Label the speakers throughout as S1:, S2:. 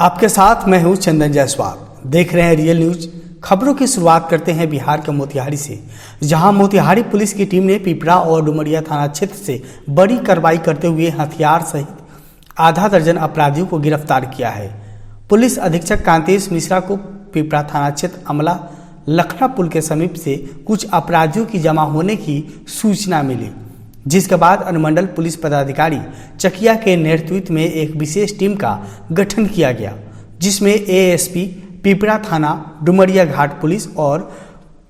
S1: आपके साथ मैं हूं चंदन जायसवाल। देख रहे हैं रियल न्यूज। खबरों की शुरुआत करते हैं बिहार के मोतिहारी से, जहां मोतिहारी पुलिस की टीम ने पिपरा और डुमरिया थाना क्षेत्र से बड़ी कार्रवाई करते हुए हथियार सहित आधा दर्जन अपराधियों को गिरफ्तार किया है। पुलिस अधीक्षक कांतेश मिश्रा को पिपरा थाना क्षेत्र अमला लखना पुल के समीप से कुछ अपराधियों की जमा होने की सूचना मिली, जिसके बाद अनुमंडल पुलिस पदाधिकारी चकिया के नेतृत्व में एक विशेष टीम का गठन किया गया, जिसमें एएसपी पिपरा थाना, डुमरिया घाट पुलिस और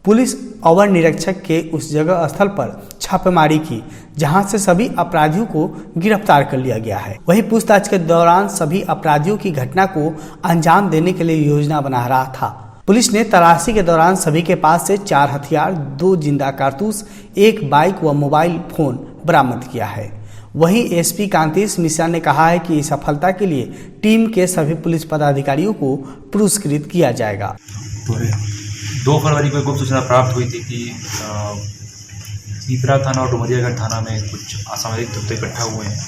S1: पुलिस अवर निरीक्षक के उस जगह स्थल पर छापेमारी की, जहां से सभी अपराधियों को गिरफ्तार कर लिया गया है। वहीं पूछताछ के दौरान सभी अपराधियों की घटना को अंजाम देने के लिए योजना बना रहा था। पुलिस ने तलाशी के दौरान सभी के पास से 4 हथियार, 2 जिंदा कारतूस, 1 बाइक व मोबाइल फोन बरामद किया है। वहीं एसपी कांतेश मिश्रा ने कहा है कि इस सफलता के लिए टीम के सभी पुलिस पदाधिकारियों को पुरस्कृत किया जाएगा।
S2: 2 फरवरी को गुप्त सूचना प्राप्त हुई थी कि पिपरा थाना और डुमरियागढ़ थाना में कुछ असामरिक तत्व इकट्ठा हुए हैं,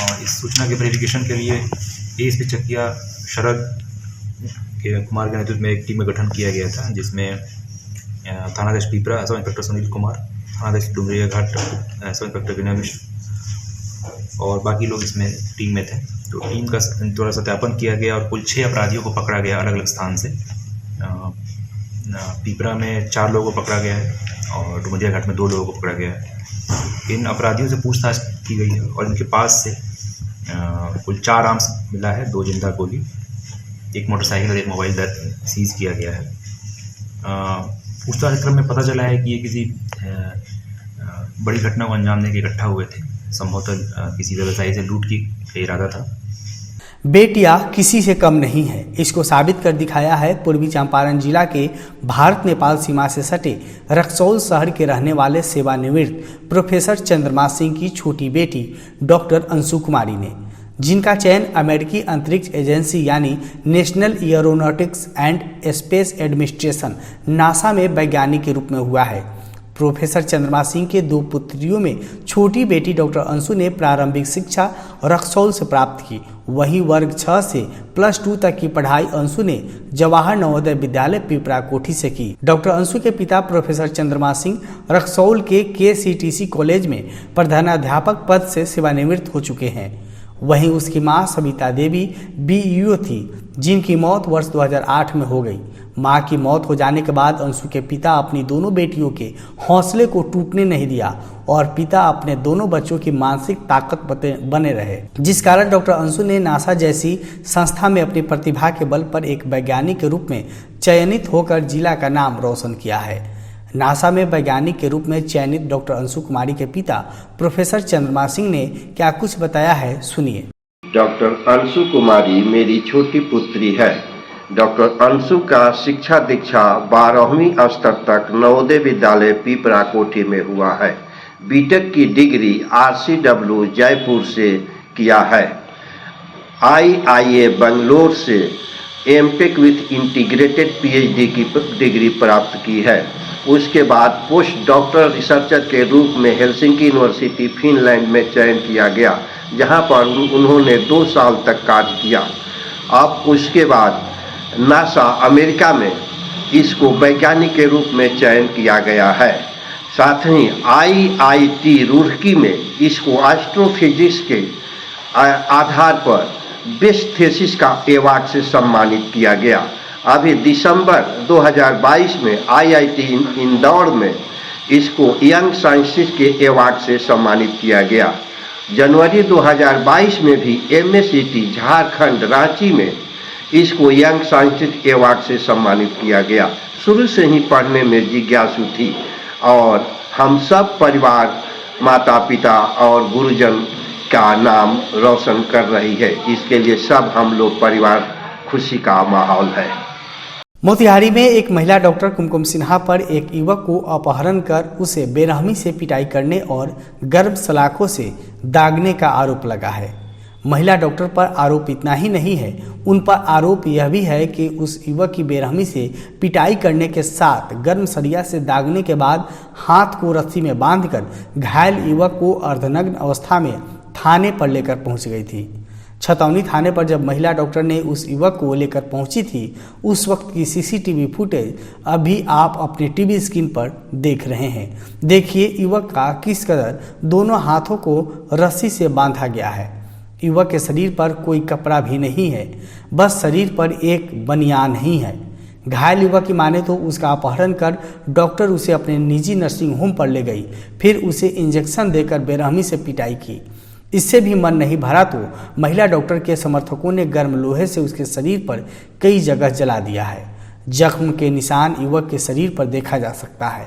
S2: और इस सूचना के वेरिफिकेशन के लिए एएसपी चकिया शरद कुमार के नेतृत्व में एक टीम का गठन किया गया था, जिसमें थानाध्यक्ष पिपरा सब इंस्पेक्टर सुनील कुमार, थानाध्यक्ष डुमरिया घाट सब इंस्पेक्टर विनय मिश्र और बाकी लोग इसमें टीम में थे। तो टीम का थोड़ा सत्यापन किया गया और कुल 6 अपराधियों को पकड़ा गया अलग अलग स्थान से। पिपरा में 4 लोगों को पकड़ा गया है और डुमरिया घाट में 2 लोगों को पकड़ा गया है। इन अपराधियों से पूछताछ की गई है और इनके पास से कुल 4 आर्म्स मिला है, 2 जिंदा गोली, 1 मोटरसाइकिल और 1 मोबाइल सीज किया गया है। पूछताछ क्रम में पता चला है कि ये किसी बड़ी घटना को अंजाम देने के इकट्ठा हुए थे। संभवतः किसी व्यवसायी से लूट की इरादा था।
S1: बेटियां किसी से कम नहीं है, इसको साबित कर दिखाया है पूर्वी चंपारण जिला के भारत नेपाल सीमा से सटे रक्सौल शहर के रहने वाले सेवानिवृत्त प्रोफेसर चंद्रमा सिंह की छोटी बेटी डॉक्टर अंशु कुमारी ने, जिनका चयन अमेरिकी अंतरिक्ष एजेंसी यानी national aeronautics and space administration NASA में वैज्ञानिक के रूप में हुआ है। प्रोफेसर चंद्रमा सिंह के 2 पुत्रियों में छोटी बेटी डॉक्टर अंशु ने प्रारंभिक शिक्षा रक्सौल से प्राप्त की। वहीं वर्ग 6 से +2 तक की पढ़ाई अंशु ने जवाहर नवोदय विद्यालय पिपरा कोठी से की। डॉक्टर अंशु के पिता प्रोफेसर चंद्रमा सिंह रक्सौल के KCTC कॉलेज में प्रधानाध्यापक पद से सेवानिवृत्त हो चुके हैं। वहीं उसकी मां सविता देवी BEO थी, जिनकी मौत वर्ष 2008 में हो गई। मां की मौत हो जाने के बाद अंशु के पिता अपनी दोनों बेटियों के हौसले को टूटने नहीं दिया और पिता अपने दोनों बच्चों की मानसिक ताकत बने रहे, जिस कारण डॉक्टर अंशु ने नासा जैसी संस्था में अपनी प्रतिभा के बल पर एक वैज्ञानिक के रूप में चयनित होकर जिला का नाम रोशन किया है। नासा में वैज्ञानिक के रूप में चयनित डॉक्टर अंशु कुमारी के पिता प्रोफेसर चंद्रमा सिंह ने क्या कुछ बताया है, सुनिए।
S3: डॉक्टर अंशु कुमारी मेरी छोटी पुत्री है। डॉक्टर अंशु का शिक्षा दीक्षा 12वीं स्तर तक नवोदय विद्यालय पिपरा कोठी में हुआ है। बीटेक की डिग्री RCW जयपुर से किया है। IIA बेंगलोर से एमटेक विथ इंटीग्रेटेड PhD की डिग्री प्राप्त की है। उसके बाद पोस्ट डॉक्टरल रिसर्चर के रूप में हेलसिंकी यूनिवर्सिटी फिनलैंड में चयन किया गया, जहां पर उन्होंने 2 साल तक कार्य किया। अब उसके बाद नासा अमेरिका में इसको वैज्ञानिक के रूप में चयन किया गया है। साथ ही IIT रुड़की में इसको एस्ट्रोफिजिक्स के आधार पर बेस्ट थीसिस का अवार्ड से सम्मानित किया गया। अभी दिसंबर 2022 में IIT इंदौर में इसको यंग साइंटिस्ट के अवार्ड से सम्मानित किया गया। जनवरी 2022 में भी MACT झारखंड रांची में इसको यंग साइंटिस्ट अवार्ड से सम्मानित किया गया। शुरू से ही पढ़ने में जिज्ञासु थी और हम सब परिवार, माता पिता और गुरुजन का नाम रोशन कर रही है। इसके लिए सब हम लोग परिवार खुशी का माहौल है।
S1: मोतिहारी में एक महिला डॉक्टर कुमकुम सिन्हा पर एक युवक को अपहरण कर उसे बेरहमी से पिटाई करने और गर्भ सलाखों से दागने का आरोप लगा है। महिला डॉक्टर पर आरोप इतना ही नहीं है, उन पर आरोप यह भी है कि उस युवक की बेरहमी से पिटाई करने के साथ गर्म सरिया से दागने के बाद हाथ को रस्सी में बांधकर घायल युवक को अर्धनग्न अवस्था में थाने पर लेकर पहुंच गई थी। छतौनी थाने पर जब महिला डॉक्टर ने उस युवक को लेकर पहुंची थी, उस वक्त की सीसीटीवी फुटेज अभी आप अपने टीवी स्क्रीन पर देख रहे हैं। देखिए युवक का किस कदर दोनों हाथों को रस्सी से बांधा गया है। युवक के शरीर पर कोई कपड़ा भी नहीं है, बस शरीर पर एक बनियान ही है। घायल युवक की माने तो उसका अपहरण कर डॉक्टर उसे अपने निजी नर्सिंग होम पर ले गई, फिर उसे इंजेक्शन देकर बेरहमी से पिटाई की। इससे भी मन नहीं भरा तो महिला डॉक्टर के समर्थकों ने गर्म लोहे से उसके शरीर पर कई जगह जला दिया है। जख्म के निशान युवक के शरीर पर देखा जा सकता है।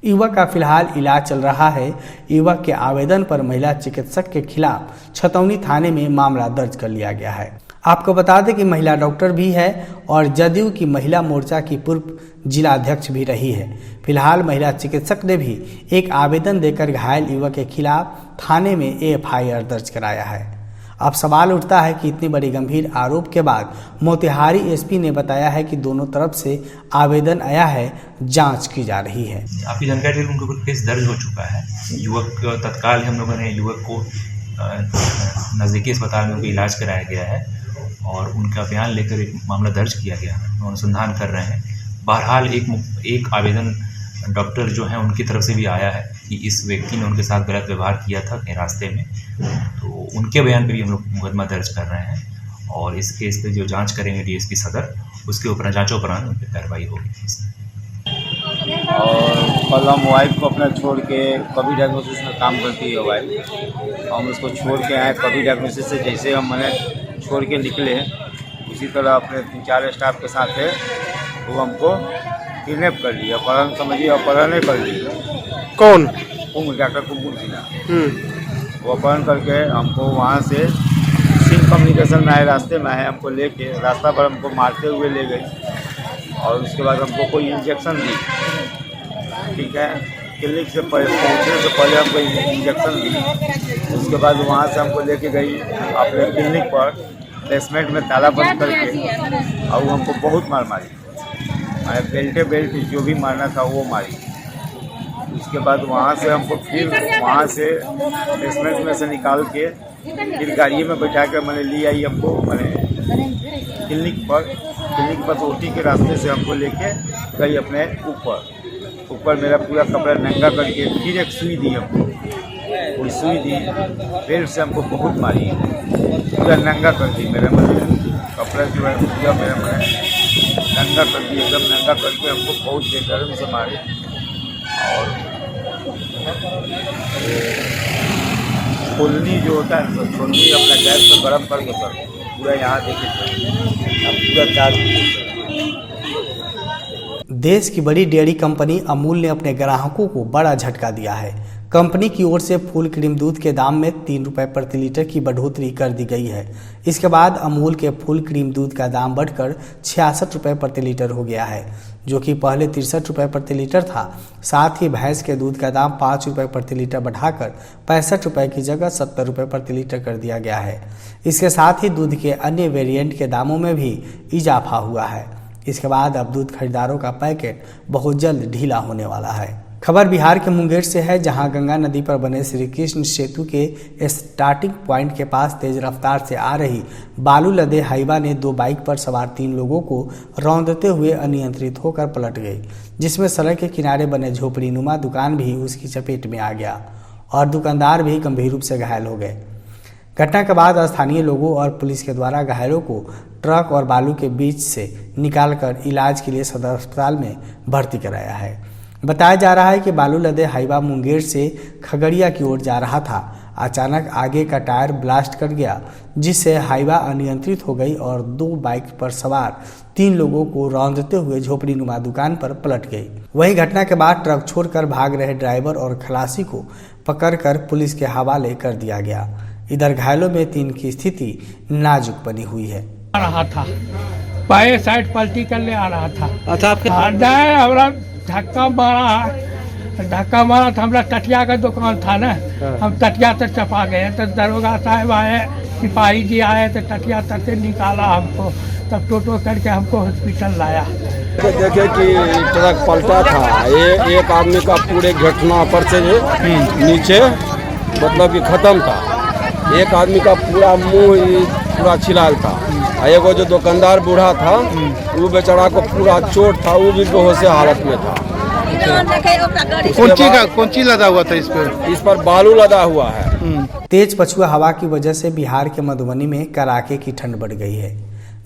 S1: युवक का फिलहाल इलाज चल रहा है। युवक के आवेदन पर महिला चिकित्सक के खिलाफ छतौनी थाने में मामला दर्ज कर लिया गया है। आपको बता दें कि महिला डॉक्टर भी है और जदयू की महिला मोर्चा की पूर्व जिलाध्यक्ष भी रही है। फिलहाल महिला चिकित्सक ने भी एक आवेदन देकर घायल युवक के खिलाफ थाने में एफआईआर दर्ज कराया है। अब सवाल उठता है कि इतनी बड़ी गंभीर आरोप के बाद मोतिहारी एसपी ने बताया है कि दोनों तरफ से आवेदन आया है, जांच की जा रही है।
S2: आपकी जानकारी है उनके ऊपर केस दर्ज हो चुका है। युवक तत्काल हम लोगों ने युवक को नज़दीकी अस्पताल में उनका इलाज कराया गया है और उनका बयान लेकर एक मामला दर्ज किया गया है। अनुसंधान कर रहे हैं। बहरहाल एक आवेदन डॉक्टर जो हैं उनकी तरफ से भी आया है कि इस व्यक्ति ने उनके साथ गलत व्यवहार किया था कहीं रास्ते में, तो उनके बयान पे भी हम लोग मुकदमा दर्ज कर रहे हैं और इस केस पे जो जांच करेंगे डीएसपी सदर, उसके ऊपर जांचोपरांत उन पर कार्रवाई होगी।
S4: और कल हम वाइफ को अपना छोड़ के कभी डायग्नोसिस में काम करती है वाइफ, हम उसको छोड़ के आए कभी डायग्नोसिस से। जैसे हम मैंने छोड़ के निकले उसी तरह अपने 3-4 स्टाफ के साथ है वो हमको किडनैप कर लिया, अपहरण समझिए, अपहरण कर लिया।
S5: कौन?
S4: डॉक्टर कुमकुम सिन्हा वो अपहरण करके हमको वहाँ से सिंह कम्युनिकेशन में आए, रास्ते में आए, हमको लेके रास्ता पर हमको मारते हुए ले गई और उसके बाद हमको कोई इंजेक्शन दी, ठीक है, क्लिनिक से पहुँचने से पहले हमको इंजेक्शन दी। उसके बाद वहाँ से हमको लेके गई अपने क्लिनिक पर, बेसमेंट में ताला बंद करके, और वो हमको बहुत मार मारी, बेल्ट जो भी मारना था वो मारी। उसके बाद वहाँ से हमको फिर वहाँ से बेसमेंट में से निकाल के फिर गाड़ी में बैठा कर मैंने ली आई हमको, मैंने क्लिनिक पर ओटी के रास्ते से हमको लेके गई अपने ऊपर मेरा पूरा कपड़ा नंगा करके फिर एक सुई दी हमको, कोई सुई दी, बेल्ट से हमको बहुत मारी, पूरा नंगा कर दी मेरा, मतलब कपड़ा जो है पूरा मेरा नंगा कर दी, एकदम नंगा करके हमको बहुत बेगरम से मारे। और छोलनी जो होता है तो छोलनी अपना गैस पर गर्म करके सर पूरा यहाँ देखिए पूरा चार्ज।
S1: देश की बड़ी डेयरी कंपनी अमूल ने अपने ग्राहकों को बड़ा झटका दिया है। कंपनी की ओर से फुल क्रीम दूध के दाम में 3 रुपये प्रति लीटर की बढ़ोतरी कर दी गई है। इसके बाद अमूल के फुल क्रीम दूध का दाम बढ़कर 66 रुपये प्रति लीटर हो गया है, जो कि पहले 63 रुपये प्रति लीटर था। साथ ही भैंस के दूध का दाम 5 रुपये प्रति लीटर बढ़ाकर 65 रुपये की जगह 70 रुपये प्रति लीटर कर दिया गया है। इसके साथ ही दूध के अन्य वेरिएंट के दामों में भी इजाफा हुआ है। इसके बाद अब दूध खरीदारों का पैकेट बहुत जल्द ढीला होने वाला है। खबर बिहार के मुंगेर से है, जहां गंगा नदी पर बने श्री कृष्ण सेतु के स्टार्टिंग पॉइंट के पास तेज रफ्तार से आ रही बालू लदे हाईवा ने 2 बाइक पर सवार 3 लोगों को रौंदते हुए अनियंत्रित होकर पलट गई, जिसमें सड़क के किनारे बने झोपड़ी नुमा दुकान भी उसकी चपेट में आ गया और दुकानदार भी गंभीर रूप से घायल हो गए। घटना के बाद स्थानीय लोगों और पुलिस के द्वारा घायलों को ट्रक और बालू के बीच से निकालकर इलाज के लिए सदर अस्पताल में भर्ती कराया है। बताया जा रहा है कि बालू लदे हाईवा मुंगेर से खगड़िया की ओर जा रहा था। अचानक आगे का टायर ब्लास्ट कर गया, जिससे हाईवा अनियंत्रित हो गई और 2 बाइक पर सवार 3 लोगों को रौंदते हुए झोपड़ी नुमा दुकान पर पलट गई। वहीं घटना के बाद ट्रक छोड़कर भाग रहे ड्राइवर और खलासी को पकड़कर पुलिस के हवाले कर दिया गया। इधर घायलों में 3 की स्थिति नाजुक बनी हुई है।
S6: आ रहा था, बाएं साइड पलटी करने आ रहा था।
S5: अच्छा, आपके
S6: हमारा धक्का मारा था। हमारा टटिया का दुकान था ना, हम टटिया तक चपा गए। तो दरोगा साहब आए, सिपाही जी आए तो टटिया तक से निकाला हमको, तब टोटो करके हमको हॉस्पिटल लाया।
S5: देखे कि ट्रक पलटा था, एक आदमी का पूरे घटना पर से नीचे मतलब कि खत्म था। एक आदमी का पूरा मुंह ही पूरा छिलाल था। एगो जो दुकानदार बूढ़ा था वो बेचारा को पूरा चोट था, वो भी बेहोश हालत में था।
S7: कौन चीज लदा हुआ था इस पर
S5: बालू लदा हुआ है।
S1: तेज पछुआ हवा की वजह से बिहार के मधुबनी में कड़ाके की ठंड बढ़ गई है,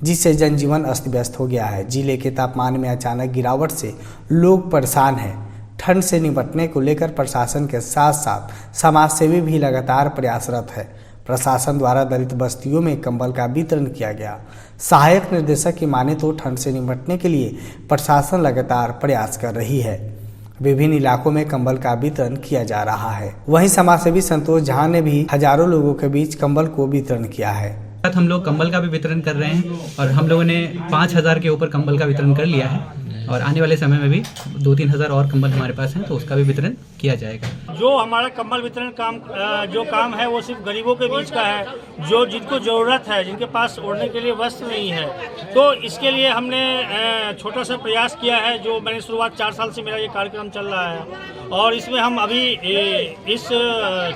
S1: जिससे जनजीवन अस्त व्यस्त हो गया है। जिले के तापमान में अचानक गिरावट से लोग परेशान हैं। ठंड से निपटने को लेकर प्रशासन के साथ साथ समाजसेवी भी लगातार प्रयासरत है। प्रशासन द्वारा दलित बस्तियों में कंबल का वितरण किया गया। सहायक निर्देशक की माने तो ठंड से निपटने के लिए प्रशासन लगातार प्रयास कर रही है। विभिन्न इलाकों में कंबल का वितरण किया जा रहा है। वहीं समाजसेवी संतोष झा ने भी हजारों लोगों के बीच कंबल को वितरण किया है।
S8: हम लोग कंबल का भी वितरण कर रहे हैं और हम लोगों ने 5000 के ऊपर कंबल का वितरण कर लिया है और आने वाले समय में भी 2-3 हज़ार और कंबल हमारे पास हैं, तो उसका भी वितरण किया जाएगा।
S9: जो हमारा कंबल वितरण काम है वो सिर्फ गरीबों के बीच का है, जो जिनको ज़रूरत है, जिनके पास ओढ़ने के लिए वस्त्र नहीं है। तो इसके लिए हमने छोटा सा प्रयास किया है, जो मैंने शुरुआत 4 साल से मेरा ये कार्यक्रम चल रहा है और इसमें हम अभी इस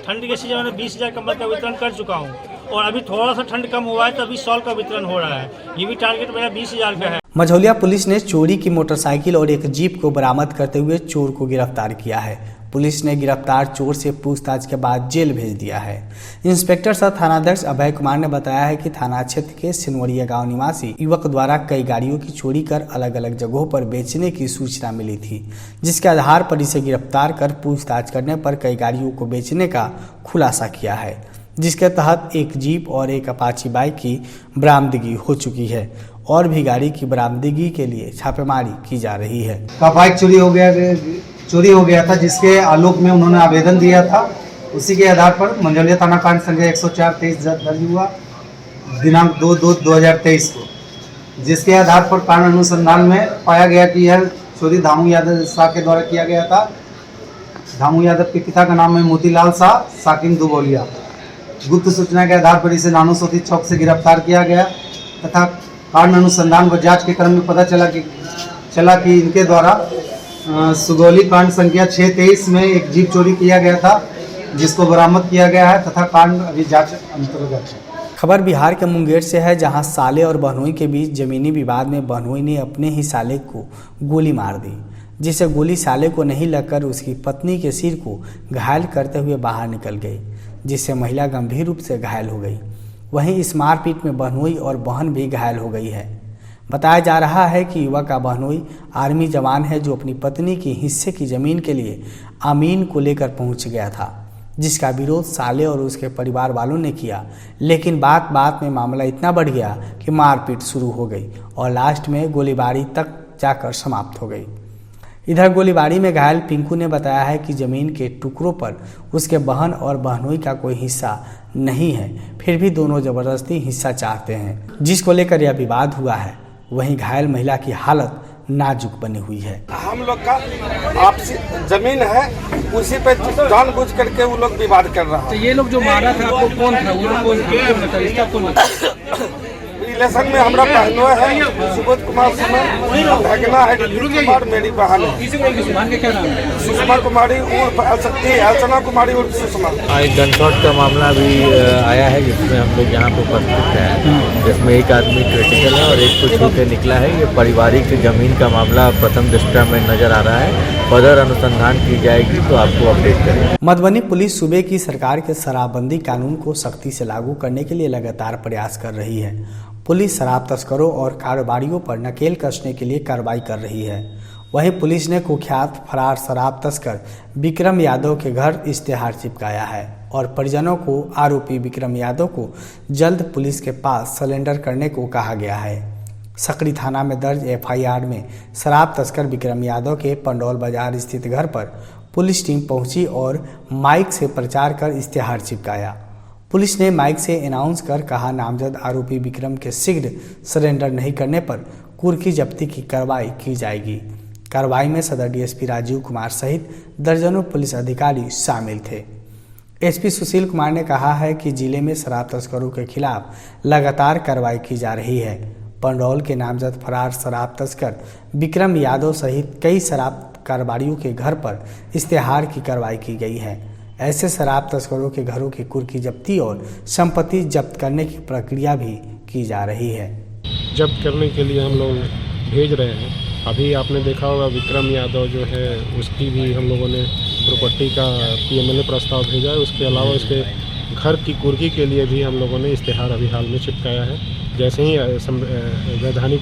S9: ठंड के सीजन में 20,000 कंबल का वितरण कर चुका हूँ और अभी थोड़ा सा ठंड कम हुआ है तो अभी 100 का वितरण हो रहा है। ये भी टारगेट मेरा 20,000 का है।
S1: मझौलिया पुलिस ने चोरी की मोटरसाइकिल और एक जीप को बरामद करते हुए चोर को गिरफ्तार किया है। पुलिस ने गिरफ्तार चोर से पूछताछ के बाद जेल भेज दिया है। इंस्पेक्टर सह थानाध्यक्ष अभय कुमार ने बताया है कि थाना क्षेत्र के सिनवरिया गांव निवासी युवक द्वारा कई गाड़ियों की चोरी कर अलग अलग जगहों पर बेचने की सूचना मिली थी, जिसके आधार पर इसे गिरफ्तार कर पूछताछ करने पर कई गाड़ियों को बेचने का खुलासा किया है, जिसके तहत एक जीप और एक अपाची बाइक की बरामदगी हो चुकी है और भी गाड़ी की बरामदगी के लिए छापेमारी की जा रही है।
S10: बाइक चोरी हो गया था, जिसके आलोक में उन्होंने आवेदन दिया था। उसी के आधार पर मंझौलिया थाना कांड संख्या 104-23 दर्ज हुआ दिनांक 2/2/2023 को, जिसके आधार पर कांड अनुसंधान में पाया गया कि यह चोरी धामू यादव शाह के द्वारा किया गया था। धामू यादव के पिता का नाम है मोतीलाल शाह, साकिन दुबौलिया। गुप्त सूचना के आधार पर इसे नानोसोती चौक से गिरफ्तार किया गया तथा कांड अनुसंधान व जांच के क्रम में पता चला कि इनके द्वारा सुगौली कांड संख्या 6/23 में एक जीप चोरी किया गया था, जिसको बरामद किया गया है तथा कांड अभी जांच अंतर्गत है।
S1: खबर बिहार के मुंगेर से है, जहां साले और बहनोई के बीच जमीनी विवाद में बहनोई ने अपने ही साले को गोली मार दी, जिसे गोली साले को नहीं लगकर उसकी पत्नी के सिर को घायल करते हुए बाहर निकल गई, जिससे महिला गंभीर रूप से घायल हो गई। वहीं इस मारपीट में बहनोई और बहन भी घायल हो गई है। बताया जा रहा है कि युवक का बहनोई आर्मी जवान है, जो अपनी पत्नी के हिस्से की जमीन के लिए अमीन को लेकर पहुंच गया था, जिसका विरोध साले और उसके परिवार वालों ने किया। लेकिन बात में मामला इतना बढ़ गया कि मारपीट शुरू हो गई और लास्ट में गोलीबारी तक जाकर समाप्त हो गई। इधर गोलीबारी में घायल पिंकू ने बताया है कि जमीन के टुकड़ों पर उसके बहन और बहनोई का कोई हिस्सा नहीं है, फिर भी दोनों जबरदस्ती हिस्सा चाहते हैं, जिसको लेकर यह विवाद हुआ है। वहीं घायल महिला की हालत नाजुक बनी हुई है।
S5: हम लोग का आपसी जमीन है, उसी पे जानबूझ करके वो लोग विवाद कर रहा है।
S6: तो ये लोग जो मारा था आपको कौन था? वो लोग कौन था?
S5: रिलेशन में हमारा बहनों है, सुबोध कुमार भगना है, कुमार मेरी बहन है। सुषमा कुमारी उर्फ अर्चना कुमारी उर्फ सुषमा।
S11: एक गनशॉट का मामला भी आया है, जिसमें हम लोग यहाँ पे उपस्थित हैं, जिसमें एक आदमी क्रिटिकल है और एक को छू के निकला है। ये पारिवारिक जमीन का मामला प्रथम दृष्टया में नजर आ रहा है। फर्दर अनुसंधान की जाएगी तो आपको अपडेट करेंगे।
S1: मधुबनी पुलिस सूबे की सरकार के शराबबंदी कानून को सख्ती से लागू करने के लिए लगातार प्रयास कर रही है। पुलिस शराब तस्करों और कारोबारियों पर नकेल कसने के लिए कार्रवाई कर रही है। वहीं पुलिस ने कुख्यात फरार शराब तस्कर विक्रम यादव के घर इश्तेहार चिपकाया है और परिजनों को आरोपी विक्रम यादव को जल्द पुलिस के पास सरेंडर करने को कहा गया है। सकरी थाना में दर्ज FIR में शराब तस्कर विक्रम यादव के पंडौल बाजार स्थित घर पर पुलिस टीम पहुंची और माइक से प्रचार कर इश्तेहार चिपकाया। पुलिस ने माइक से अनाउंस कर कहा, नामजद आरोपी विक्रम के शीघ्र सरेंडर नहीं करने पर कुर्की जब्ती की कार्रवाई की जाएगी। कार्रवाई में सदर DSP राजीव कुमार सहित दर्जनों पुलिस अधिकारी शामिल थे। SP सुशील कुमार ने कहा है कि जिले में शराब तस्करों के खिलाफ लगातार कार्रवाई की जा रही है। पंडौल के नामजद फरार शराब तस्कर विक्रम यादव सहित कई शराब कारोबारियों के घर पर इश्तेहार की कार्रवाई की गई है। ऐसे शराब तस्करों के घरों की कुर्की जब्ती और संपत्ति जब्त करने की प्रक्रिया भी की जा रही है।
S12: जब्त करने के लिए हम लोग भेज रहे हैं। अभी आपने देखा होगा विक्रम यादव जो है उसकी भी हम लोगों ने प्रॉपर्टी का PMLA प्रस्ताव भेजा है। उसके अलावा उसके घर की कुर्की के लिए भी हम लोगों ने इश्तेहार अभी हाल में चिपकाया है। जैसे ही वैधानिक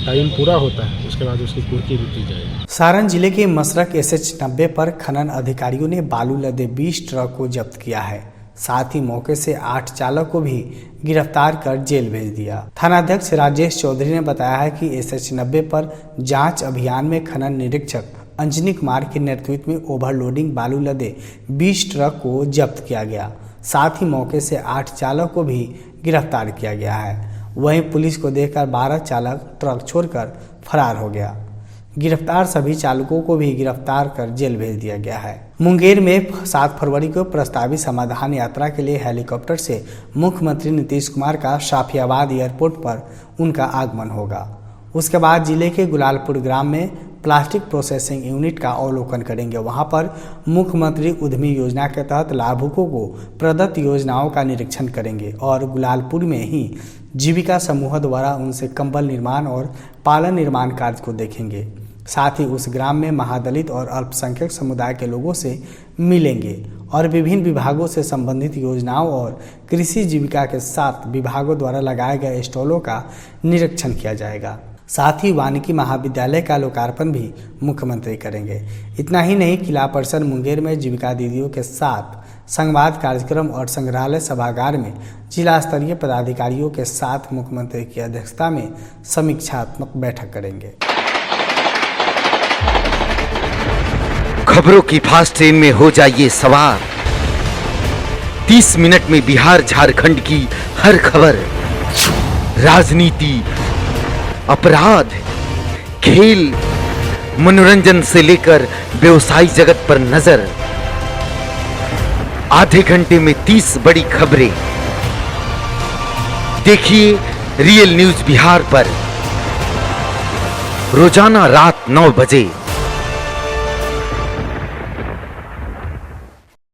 S12: टाइम पूरा होता है उसके बाद उसकी कुर्की भी की जाएगी।
S1: सारण जिले के मसरक SH90 पर खनन अधिकारियों ने बालू लदे 20 ट्रक को जब्त किया है। साथ ही मौके से 8 चालक को भी गिरफ्तार कर जेल भेज दिया। थानाध्यक्ष राजेश चौधरी ने बताया है कि SH90 पर जांच अभियान में खनन निरीक्षक अंजनी कुमार के नेतृत्व में ओवरलोडिंग बालू लदे 20 ट्रक को जब्त किया गया। साथ ही मौके से 8 चालक को भी गिरफ्तार किया गया है। वहीं पुलिस को देखकर 12 चालक ट्रक छोड़कर फरार हो गया। गिरफ्तार सभी चालकों को भी गिरफ्तार कर जेल भेज दिया गया है। मुंगेर में 7 फरवरी को प्रस्तावित समाधान यात्रा के लिए हेलीकॉप्टर से मुख्यमंत्री नीतीश कुमार का शाफियाबाद एयरपोर्ट पर उनका आगमन होगा। उसके बाद जिले के गुलालपुर ग्राम में प्लास्टिक प्रोसेसिंग यूनिट का अवलोकन करेंगे। वहां पर मुख्यमंत्री उद्यमी योजना के तहत लाभुकों को प्रदत्त योजनाओं का निरीक्षण करेंगे और गुलालपुर में ही जीविका समूह द्वारा उनसे कंबल निर्माण और पालन निर्माण कार्य को देखेंगे। साथ ही उस ग्राम में महादलित और अल्पसंख्यक समुदाय के लोगों से मिलेंगे और विभिन्न विभागों से संबंधित योजनाओं और कृषि जीविका के साथ विभागों द्वारा लगाए गए स्टॉलों का निरीक्षण किया जाएगा। साथ ही वानिकी महाविद्यालय का लोकार्पण भी मुख्यमंत्री करेंगे। इतना ही नहीं, किला परिसर मुंगेर में जीविका दीदियों के साथ संवाद कार्यक्रम और संग्रहालय सभागार में जिला स्तरीय पदाधिकारियों के साथ मुख्यमंत्री की अध्यक्षता में समीक्षात्मक बैठक करेंगे।
S13: खबरों की फास्ट ट्रेन में हो जाइए सवार। 30 मिनट में बिहार झारखंड की हर खबर, राजनीति, अपराध, खेल, मनोरंजन से लेकर व्यवसायिक जगत पर नजर। आधे घंटे में 30 बड़ी खबरें। देखिए रियल न्यूज बिहार पर रोजाना रात 9 बजे।